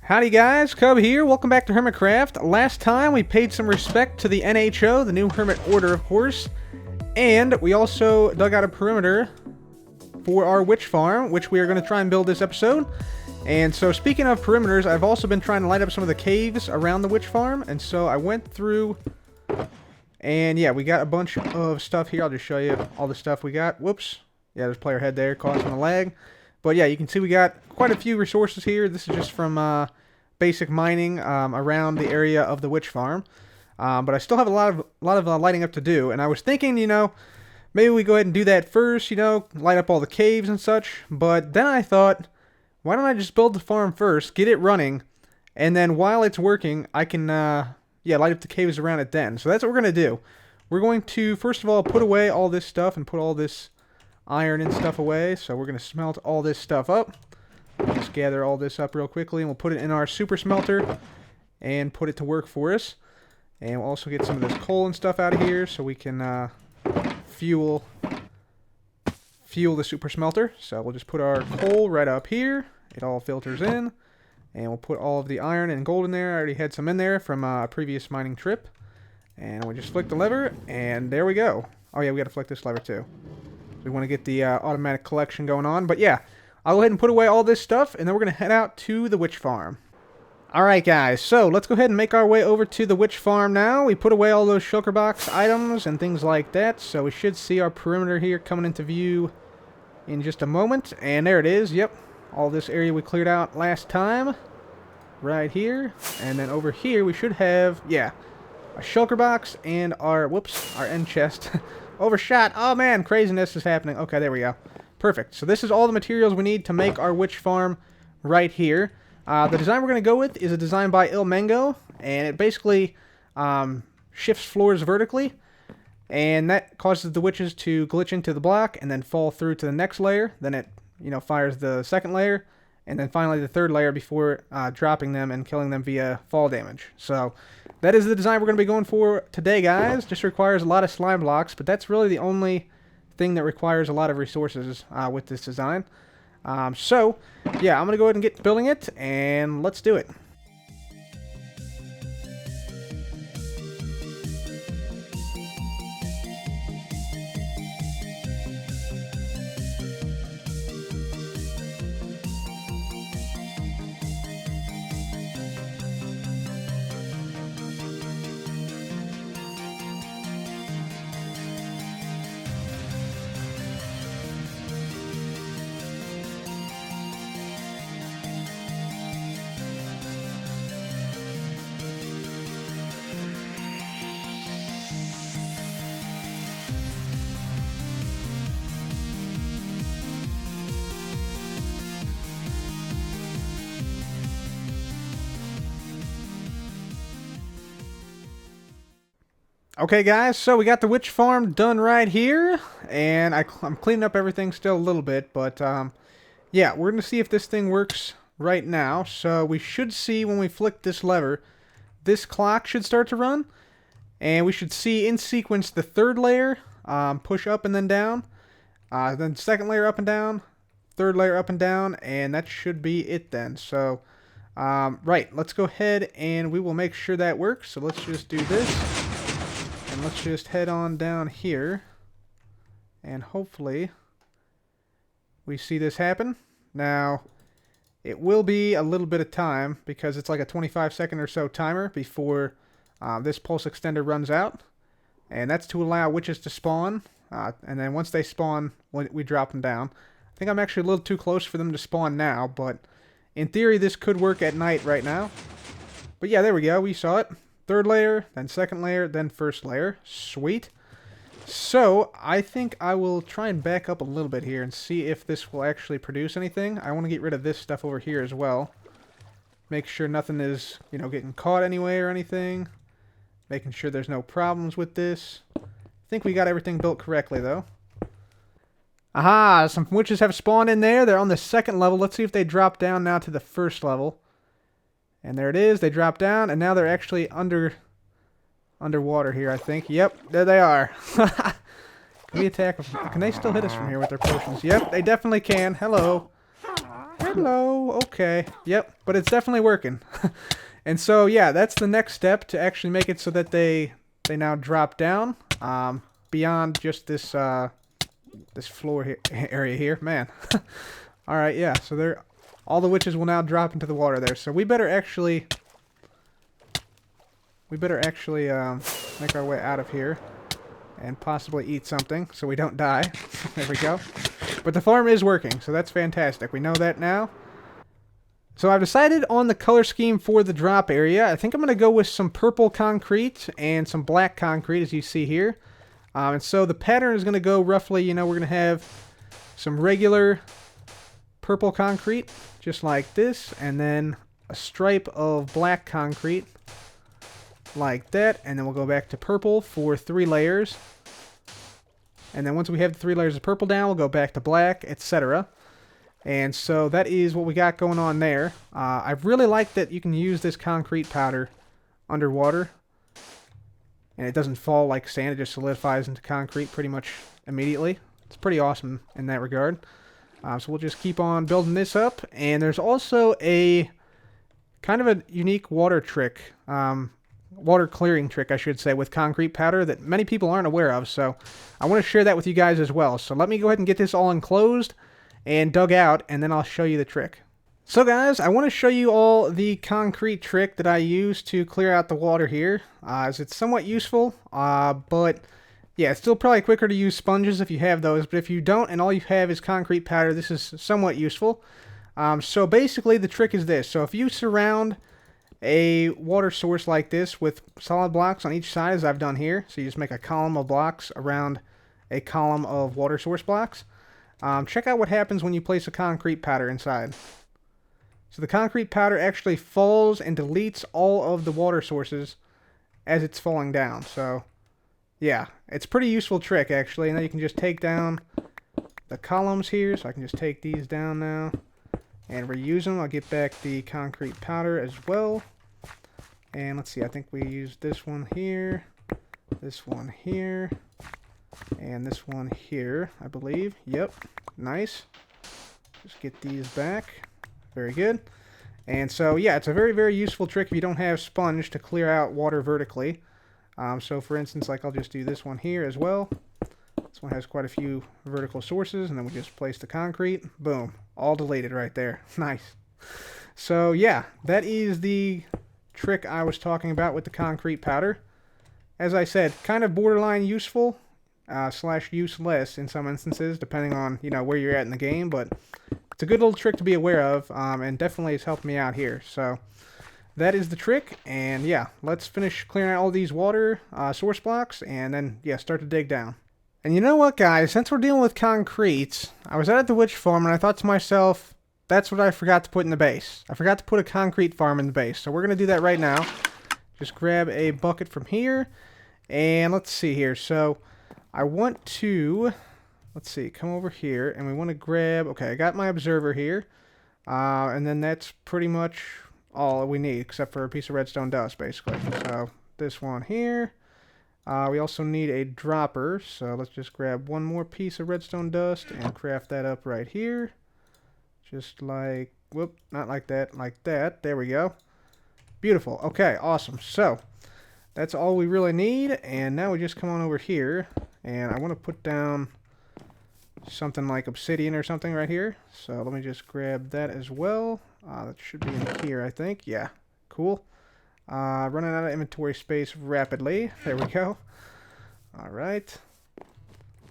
Howdy guys, Cub here. Welcome back to Hermitcraft. Last time we paid some respect to the NHO, the new Hermit Order of course, and we also dug out a perimeter for our witch farm, which we are going to try and build this episode. And so speaking of perimeters, I've also been trying to light up some of the caves around the witch farm, and so I went through, and yeah, we got a bunch of stuff here. I'll just show you all the stuff we got. Whoops. Yeah, there's player head there causing a lag. But yeah, you can see we got quite a few resources here. This is just from basic mining around the area of the witch farm. But I still have a lot of lighting up to do. And I was thinking, you know, maybe we go ahead and do that first, you know, light up all the caves and such. But then I thought, why don't I just build the farm first, get it running, and then while it's working, I can, light up the caves around it then. So that's what we're going to do. We're going to, first of all, put away all this stuff and put all this iron and stuff away. So we're going to smelt all this stuff up. Just gather all this up real quickly and we'll put it in our super smelter and put it to work for us. And we'll also get some of this coal and stuff out of here so we can fuel the super smelter. So we'll just put our coal right up here. It all filters in. And we'll put all of the iron and gold in there. I already had some in there from a previous mining trip. And we just flick the lever and there we go. Oh yeah, we got to flick this lever too. We want to get the automatic collection going on. But yeah, I'll go ahead and put away all this stuff, and then we're going to head out to the witch farm. Alright guys, so let's go ahead and make our way over to the witch farm now. We put away all those shulker box items and things like that, so we should see our perimeter here coming into view in just a moment. And there it is, yep. All this area we cleared out last time. Right here. And then over here we should have, yeah, a shulker box and our, whoops, our end chest. Overshot. Oh man, craziness is happening. Okay, there we go. Perfect. So this is all the materials we need to make our witch farm right here. The design we're going to go with is a design by Il Mango, and it basically shifts floors vertically, and that causes the witches to glitch into the block and then fall through to the next layer. Then it, you know, fires the second layer, and then finally the third layer before dropping them and killing them via fall damage. So that is the design we're going to be going for today, guys. Just requires a lot of slime blocks, but that's really the only thing that requires a lot of resources with this design. So, yeah, I'm going to go ahead and get building it, and let's do it. Okay guys, so we got the witch farm done right here, and I'm cleaning up everything still a little bit, but yeah, we're going to see if this thing works right now. So we should see when we flick this lever, this clock should start to run, and we should see in sequence the third layer push up and then down, then second layer up and down, third layer up and down, and that should be it then. So right, let's go ahead and we will make sure that works. So let's just do this. And let's just head on down here, and hopefully we see this happen. Now, it will be a little bit of time because it's like a 25-second or so timer before this pulse extender runs out, and that's to allow witches to spawn, and then once they spawn, we drop them down. I think I'm actually a little too close for them to spawn now, but in theory this could work at night right now. But yeah, there we go, we saw it. Third layer, then second layer, then first layer. Sweet. So, I think I will try and back up a little bit here and see if this will actually produce anything. I want to get rid of this stuff over here as well. Make sure nothing is, you know, getting caught anyway or anything. Making sure there's no problems with this. I think we got everything built correctly, though. Aha! Some witches have spawned in there. They're on the second level. Let's see if they drop down now to the first level. And there it is. They drop down, and now they're actually underwater here, I think. Yep, there they are. Can we attack them? Can they still hit us from here with their potions? Yep, they definitely can. Hello. Hello. Okay. Yep. But it's definitely working. And so, yeah, that's the next step to actually make it so that they now drop down beyond just this this floor here, area here. Man. All right. Yeah. So all the witches will now drop into the water there. So we better actually make our way out of here and possibly eat something so we don't die. There we go. But the farm is working, so that's fantastic. We know that now. So I've decided on the color scheme for the drop area. I think I'm going to go with some purple concrete and some black concrete, as you see here. And so the pattern is going to go roughly, we're going to have some regular purple concrete, just like this, and then a stripe of black concrete, like that, and then we'll go back to purple for 3 layers. And then once we have the 3 layers of purple down, we'll go back to black, etc. And so that is what we got going on there. I really like that you can use this concrete powder underwater. And it doesn't fall like sand, it just solidifies into concrete pretty much immediately. It's pretty awesome in that regard. So we'll just keep on building this up. And there's also a kind of a unique water trick, water clearing trick, I should say, with concrete powder that many people aren't aware of. So I want to share that with you guys as well. So let me go ahead and get this all enclosed and dug out, and then I'll show you the trick. So guys, I want to show you all the concrete trick that I use to clear out the water here, as it's somewhat useful, but yeah, it's still probably quicker to use sponges if you have those, but if you don't and all you have is concrete powder, this is somewhat useful. So basically the trick is this. So if you surround a water source like this with solid blocks on each side, as I've done here, so you just make a column of blocks around a column of water source blocks, check out what happens when you place a concrete powder inside. So the concrete powder actually falls and deletes all of the water sources as it's falling down. So yeah, it's a pretty useful trick actually. And then you can just take down the columns here. So I can just take these down now and reuse them. I'll get back the concrete powder as well. And let's see, I think we used this one here, and this one here, I believe. Yep, nice. Just get these back. Very good. And so, yeah, it's a very, very useful trick if you don't have sponge to clear out water vertically. So, for instance, like I'll just do this one here as well. This one has quite a few vertical sources, and then we just place the concrete. Boom. All deleted right there. Nice. So, yeah, that is the trick I was talking about with the concrete powder. As I said, kind of borderline useful, / useless in some instances, depending on, where you're at in the game, but it's a good little trick to be aware of, and definitely has helped me out here. So that is the trick, and yeah, let's finish clearing out all these water source blocks, and then, yeah, start to dig down. And you know what, guys, since we're dealing with concrete, I was out at the witch farm, and I thought to myself, that's what I forgot to put in the base. I forgot to put a concrete farm in the base, so we're going to do that right now. Just grab a bucket from here, and let's see here. So I want to, let's see, come over here, and we want to grab, okay, I got my observer here, and then that's pretty much all we need, except for a piece of redstone dust, basically. So this one here. We also need a dropper, so let's just grab one more piece of redstone dust and craft that up right here. Just like, whoop, not like that, like that. There we go. Beautiful. Okay, awesome. So that's all we really need, and now we just come on over here, and I want to put down something like obsidian or something right here. So let me just grab that as well. That should be in here, I think. Yeah, cool. Running out of inventory space rapidly. There we go. All right.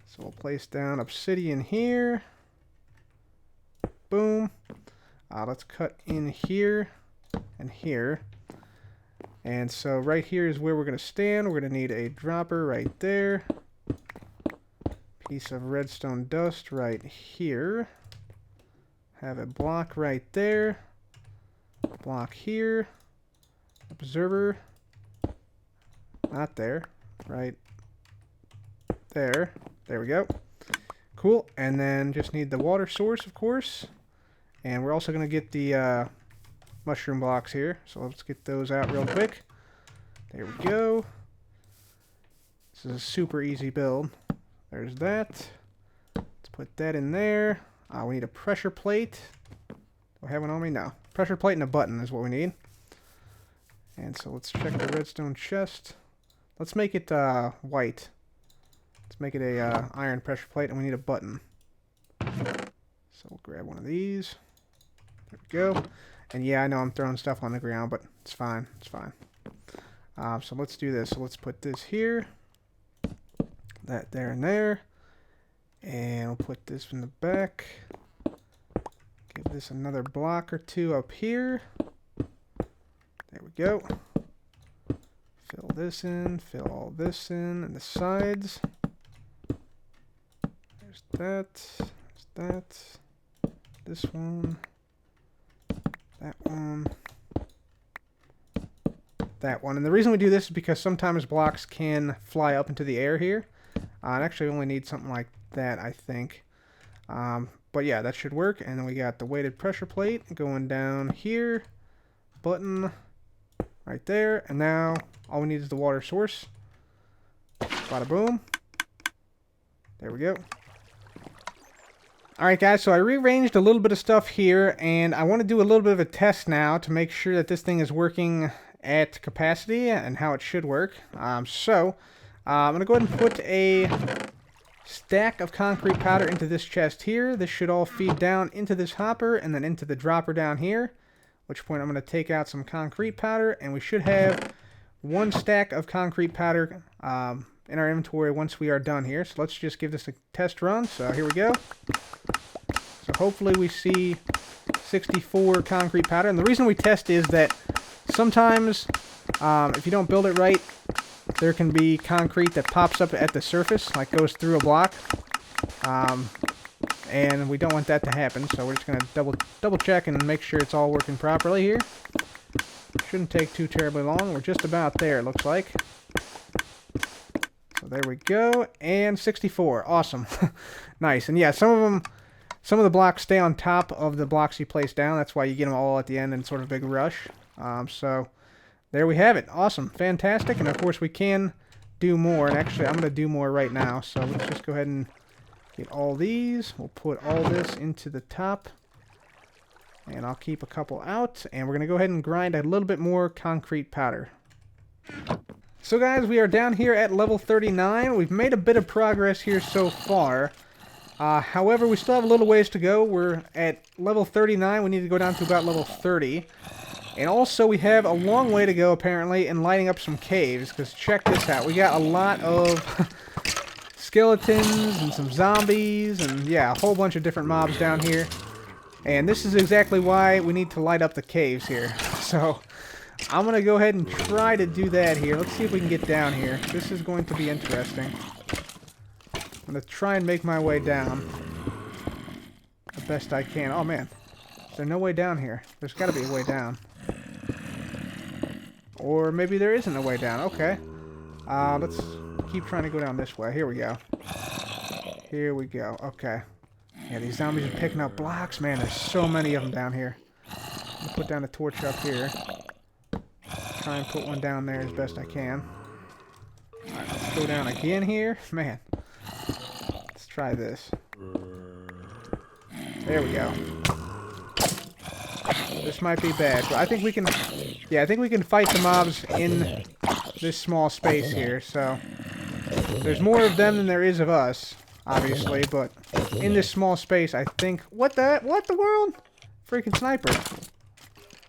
So we'll place down obsidian here. Boom. Let's cut in here and here. And so right here is where we're going to stand. We're going to need a dropper right there. Piece of redstone dust right here. Have a block right there. Block here. Observer. Not there. Right there. There we go. Cool. And then just need the water source, of course. And we're also going to get the mushroom blocks here. So let's get those out real quick. There we go. This is a super easy build. There's that. Let's put that in there. We need a pressure plate. Do I have one on me? No. Pressure plate and a button is what we need. And so let's check the redstone chest. Let's make it white. Let's make it a iron pressure plate, and we need a button. So we'll grab one of these. There we go. And yeah, I know I'm throwing stuff on the ground, but it's fine. It's fine. So let's do this. So let's put this here. That there and there. And we'll put this in the back. Give this another block or two up here. There we go. Fill this in. Fill all this in. And the sides. There's that. There's that. This one. That one. That one. And the reason we do this is because sometimes blocks can fly up into the air here. I actually only need something like that, I think. But yeah, that should work. And then we got the weighted pressure plate going down here. Button right there. And now all we need is the water source. Bada boom. There we go. Alright guys, so I rearranged a little bit of stuff here, and I want to do a little bit of a test now to make sure that this thing is working at capacity and how it should work. I'm going to go ahead and put a stack of concrete powder into this chest here. This should all feed down into this hopper and then into the dropper down here, at which point I'm going to take out some concrete powder, and we should have one stack of concrete powder in our inventory once we are done here. So let's just give this a test run. So here we go. So hopefully we see 64 concrete powder. And the reason we test is that sometimes if you don't build it right, there can be concrete that pops up at the surface, like goes through a block. And we don't want that to happen, so we're just going to double check and make sure it's all working properly here. Shouldn't take too terribly long. We're just about there, it looks like. So there we go, and 64. Awesome. Nice. And yeah, some of the blocks stay on top of the blocks you place down. That's why you get them all at the end in sort of a big rush. So there we have it. Awesome. Fantastic. And of course we can do more. And actually I'm going to do more right now. So let's just go ahead and get all these. We'll put all this into the top. And I'll keep a couple out. And we're going to go ahead and grind a little bit more concrete powder. So guys, we are down here at level 39. We've made a bit of progress here so far. However, we still have a little ways to go. We're at level 39. We need to go down to about level 30. And also, we have a long way to go, apparently, in lighting up some caves. Because check this out. We got a lot of skeletons and some zombies. And yeah, a whole bunch of different mobs down here. And this is exactly why we need to light up the caves here. So I'm going to go ahead and try to do that here. Let's see if we can get down here. This is going to be interesting. I'm going to try and make my way down the best I can. Oh, man. Is there no way down here? There's got to be a way down. Or maybe there isn't a way down. Okay. Let's keep trying to go down this way. Here we go. Here we go. Okay. Yeah, these zombies are picking up blocks. Man, there's so many of them down here. I'm going to put down a torch up here. Try and put one down there as best I can. Alright, let's go down again here. Man. Let's try this. There we go. This might be bad, but I think we can... Yeah, I think we can fight the mobs in this small space here, so... There's more of them than there is of us, obviously, but in this small space, I think... What the world? Freaking sniper.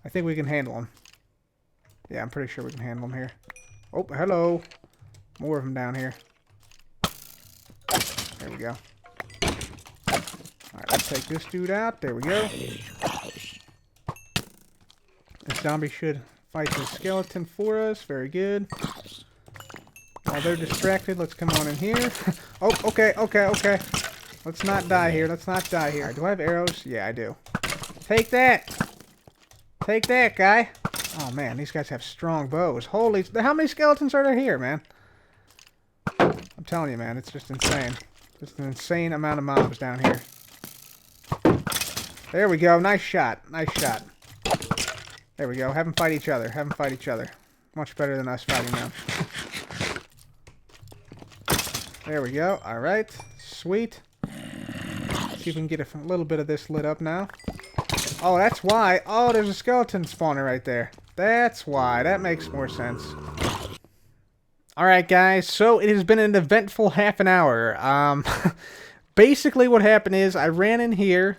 I think we can handle them. Yeah, I'm pretty sure we can handle them here. Oh, hello. More of them down here. There we go. Alright, let's take this dude out. There we go. This zombie should fight the skeleton for us. Very good. While they're distracted, let's come on in here. Oh, okay. Let's not die here. Right, do I have arrows? Yeah, I do. Take that! Take that, guy! Oh, man, these guys have strong bows. Holy... How many skeletons are there here, man? I'm telling you, man, it's just insane. Just an insane amount of mobs down here. There we go. Nice shot. Nice shot. There we go. Have them fight each other. Much better than us fighting them. There we go. Alright. Sweet. Let's see if we can get a little bit of this lit up now. Oh, that's why. Oh, there's a skeleton spawner right there. That's why. That makes more sense. Alright, guys. So, it has been an eventful half an hour. Basically, what happened is I ran in here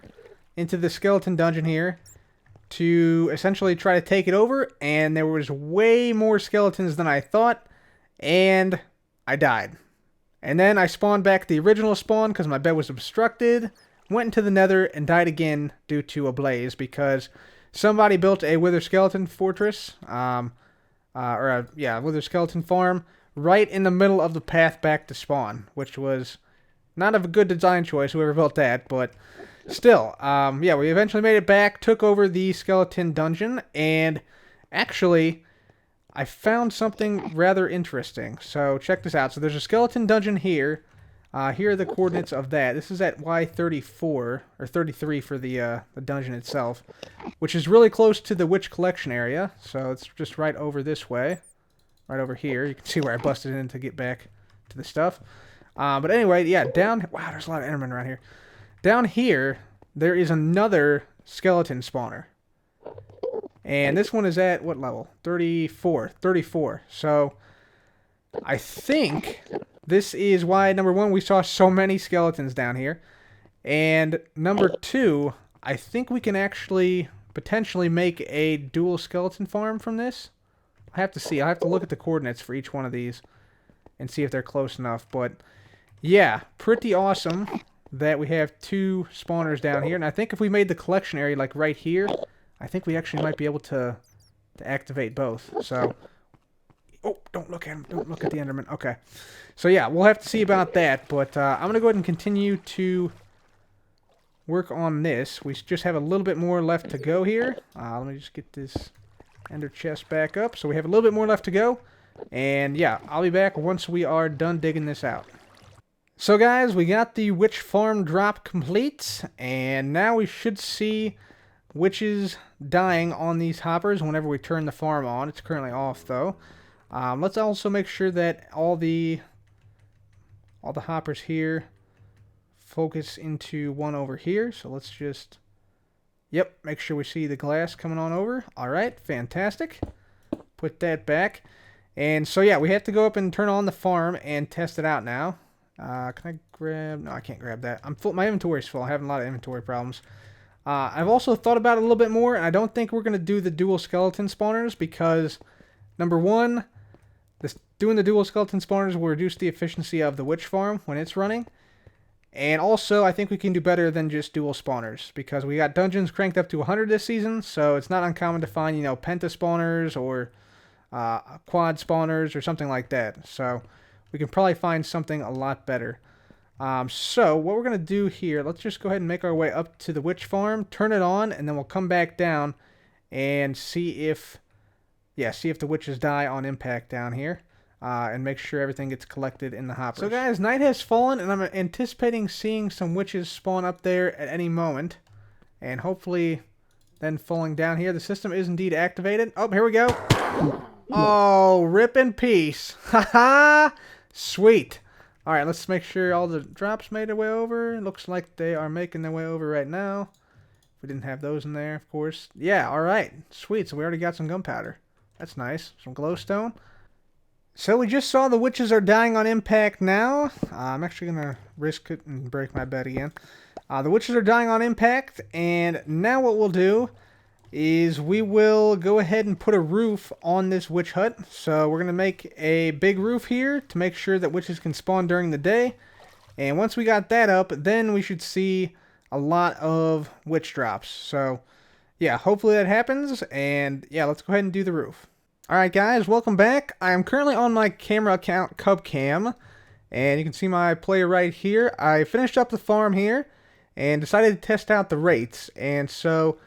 into the skeleton dungeon here to essentially try to take it over, and there was way more skeletons than I thought, and I died. And then I spawned back the original spawn because my bed was obstructed, went into the nether, and died again due to a blaze because somebody built a wither skeleton fortress, wither skeleton farm right in the middle of the path back to spawn, which was not a good design choice, whoever built that, but still, we eventually made it back, took over the skeleton dungeon, and actually, I found something rather interesting. So, check this out. So, there's a skeleton dungeon here. Here are the coordinates of that. This is at Y34, or 33 for the dungeon itself, which is really close to the witch collection area. So, it's just right over this way. Right over here. You can see where I busted in to get back to the stuff. But anyway, yeah, down... Wow, there's a lot of endermen around here. Down here, there is another skeleton spawner. And this one is at, what level? 34. 34. So, I think this is why, number one, we saw so many skeletons down here. And number two, I think we can actually potentially make a dual skeleton farm from this. I have to see. I have to look at the coordinates for each one of these and see if they're close enough. But, yeah, pretty awesome that we have two spawners down here. And I think if we made the collection area like right here, I think we actually might be able to activate both. So, oh, don't look at him. Don't look at the enderman. Okay. So, yeah, we'll have to see about that. But I'm going to go ahead and continue to work on this. We just have a little bit more left to go here. Let me just get this ender chest back up. So we have a little bit more left to go. And, yeah, I'll be back once we are done digging this out. So guys, we got the witch farm drop complete, and now we should see witches dying on these hoppers whenever we turn the farm on. It's currently off though. Let's also make sure that all the hoppers here focus into one over here. So let's just, yep, make sure we see the glass coming on over. Alright, fantastic. Put that back. And so yeah, we have to go up and turn on the farm and test it out now. Can I grab... No, I can't grab that. I'm full. My inventory's full. I'm having a lot of inventory problems. I've also thought about it a little bit more, and I don't think we're going to do the dual skeleton spawners because, number one, doing the dual skeleton spawners will reduce the efficiency of the witch farm when it's running. And also, I think we can do better than just dual spawners because we got dungeons cranked up to 100 this season, so it's not uncommon to find, penta spawners or quad spawners or something like that. So we can probably find something a lot better. So what we're going to do here, let's just go ahead and make our way up to the witch farm, turn it on, and then we'll come back down and see if the witches die on impact down here, and make sure everything gets collected in the hoppers. So guys, night has fallen, and I'm anticipating seeing some witches spawn up there at any moment, and hopefully then falling down here. The system is indeed activated. Oh, here we go. Oh, rip in peace. Haha! Sweet. Alright, let's make sure all the drops made their way over. It looks like they are making their way over right now. If we didn't have those in there, of course. Yeah, alright. Sweet, so we already got some gunpowder. That's nice. Some glowstone. So we just saw the witches are dying on impact now. I'm actually going to risk it and break my bed again. The witches are dying on impact, and now what we'll do is we will go ahead and put a roof on this witch hut. So we're going to make a big roof here to make sure that witches can spawn during the day. And once we got that up, then we should see a lot of witch drops. So yeah, hopefully that happens. And yeah, let's go ahead and do the roof. Alright guys, welcome back. I am currently on my camera account, Cubcam. And you can see my player right here. I finished up the farm here and decided to test out the rates. And so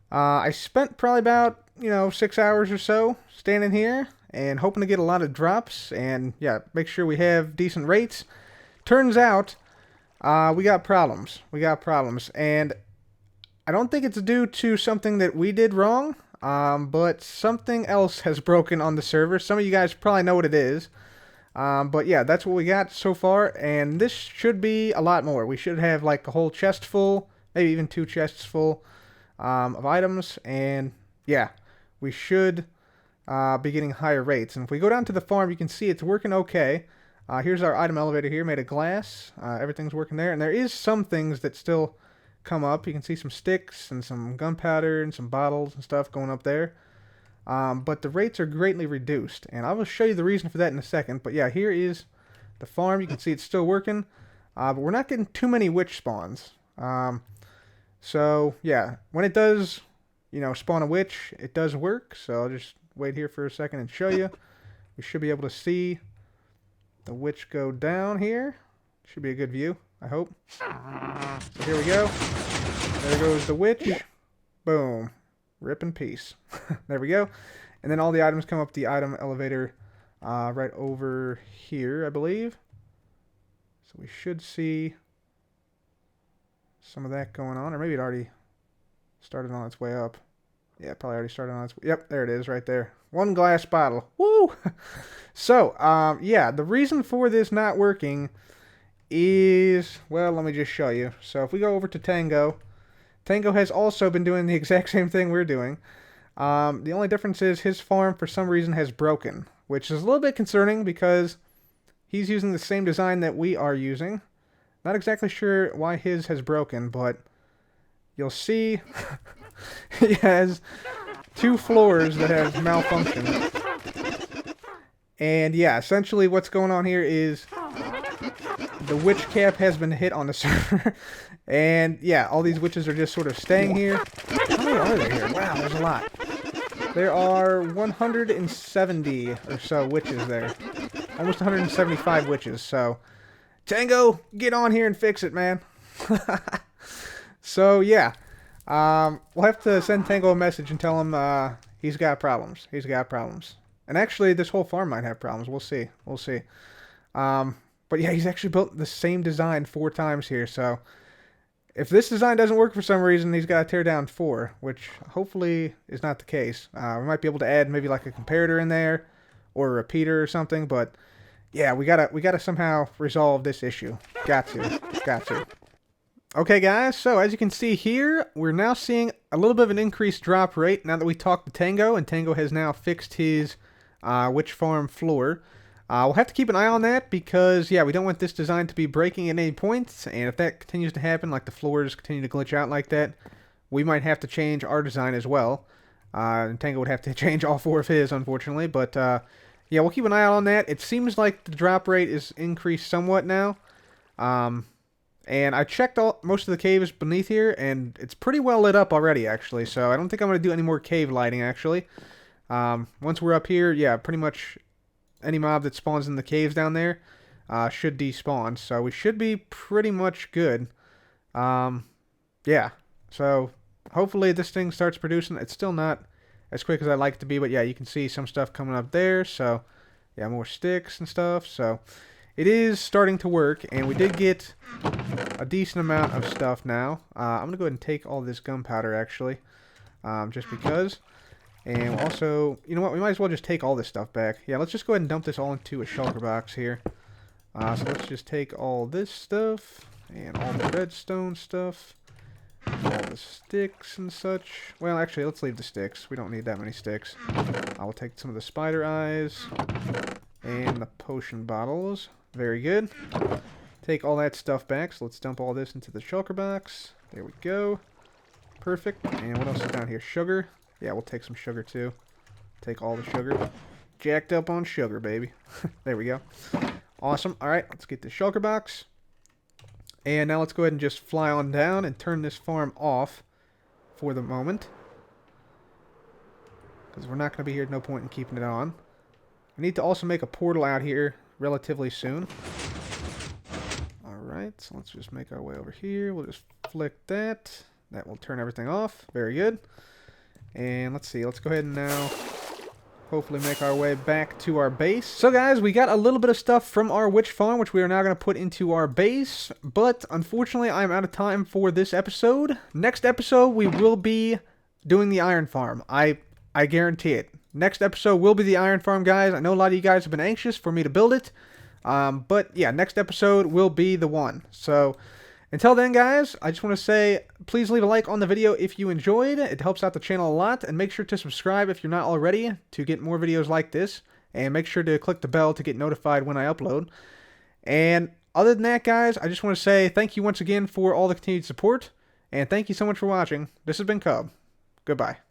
I spent probably about, 6 hours or so standing here and hoping to get a lot of drops and, yeah, make sure we have decent rates. Turns out, we got problems. And I don't think it's due to something that we did wrong, but something else has broken on the server. Some of you guys probably know what it is. But yeah, that's what we got so far, and this should be a lot more. We should have like a whole chest full, maybe even 2 chests full. of items, and yeah, we should be getting higher rates. And if we go down to the farm, you can see it's working okay. Here's our item elevator here, made of glass. Everything's working there, and there is some things that still come up. You can see some sticks and some gunpowder and some bottles and stuff going up there. But the rates are greatly reduced, and I will show you the reason for that in a second. But yeah, here is the farm. You can see it's still working, but we're not getting too many witch spawns. So yeah, when it does, spawn a witch, it does work. So I'll just wait here for a second and show you. We should be able to see the witch go down here. Should be a good view, I hope. So here we go. There goes the witch. Boom. Rip in peace. There we go. And then all the items come up the item elevator right over here, I believe. So we should see some of that going on. Or maybe it already started on its way up. Yeah, probably already started on its way. Yep, there it is right there. One glass bottle. Woo! So, yeah, the reason for this not working is, well, let me just show you. So if we go over to Tango, Tango has also been doing the exact same thing we're doing. The only difference is his farm, for some reason, has broken, which is a little bit concerning because he's using the same design that we are using. Not exactly sure why his has broken, but you'll see he has 2 floors that have malfunctioned. And yeah, essentially what's going on here is the witch cap has been hit on the server. And yeah, all these witches are just sort of staying here. How many are there here? Wow, there's a lot. There are 170 or so witches there. Almost 175 witches, so Tango, get on here and fix it, man. So yeah, we'll have to send Tango a message and tell him he's got problems. He's got problems. And actually, this whole farm might have problems. We'll see. We'll see. But yeah, he's actually built the same design 4 times here. So if this design doesn't work for some reason, he's got to tear down 4, which hopefully is not the case. We might be able to add maybe like a comparator in there or a repeater or something. But yeah, we gotta somehow resolve this issue. Got to. Okay, guys. So as you can see here, we're now seeing a little bit of an increased drop rate now that we talked to Tango, and Tango has now fixed his witch farm floor. We'll have to keep an eye on that because, yeah, we don't want this design to be breaking at any point, and if that continues to happen, like the floors continue to glitch out like that, we might have to change our design as well. And Tango would have to change all 4 of his, unfortunately, but yeah, we'll keep an eye out on that. It seems like the drop rate is increased somewhat now. And I checked most of the caves beneath here, and it's pretty well lit up already, actually, so I don't think I'm going to do any more cave lighting, actually. Once we're up here, yeah, pretty much any mob that spawns in the caves down there should despawn, so we should be pretty much good. Yeah, so hopefully this thing starts producing. It's still not as quick as I'd like it to be, but yeah, you can see some stuff coming up there, so yeah, more sticks and stuff, so it is starting to work, and we did get a decent amount of stuff now. I'm going to go ahead and take all this gunpowder, actually, just because. And we'll also, you know what, we might as well just take all this stuff back. Yeah, let's just go ahead and dump this all into a shulker box here. So let's just take all this stuff, and all the redstone stuff, all the sticks and such. Well, actually, let's leave the sticks. We don't need that many sticks. I will take some of the spider eyes and the potion bottles. Very good. Take all that stuff back, so let's dump all this into the shulker box. There we go. Perfect. And what else is down here? Sugar. Yeah, we'll take some sugar too. Take all the sugar. Jacked up on sugar, baby. There we go. Awesome. Alright, let's get the shulker box. And now let's go ahead and just fly on down and turn this farm off for the moment. Because we're not going to be here, no point in keeping it on. We need to also make a portal out here relatively soon. Alright, so let's just make our way over here. We'll just flick that. That will turn everything off. Very good. And let's see, let's go ahead and now hopefully make our way back to our base. So guys, we got a little bit of stuff from our witch farm, which we are now going to put into our base. But unfortunately, I'm out of time for this episode. Next episode, we will be doing the iron farm. I guarantee it. Next episode will be the iron farm, guys. I know a lot of you guys have been anxious for me to build it. But yeah, next episode will be the one. So Until then, guys, I just want to say, please leave a like on the video if you enjoyed. It helps out the channel a lot. And make sure to subscribe if you're not already to get more videos like this. And make sure to click the bell to get notified when I upload. And other than that, guys, I just want to say thank you once again for all the continued support. And thank you so much for watching. This has been Cub. Goodbye.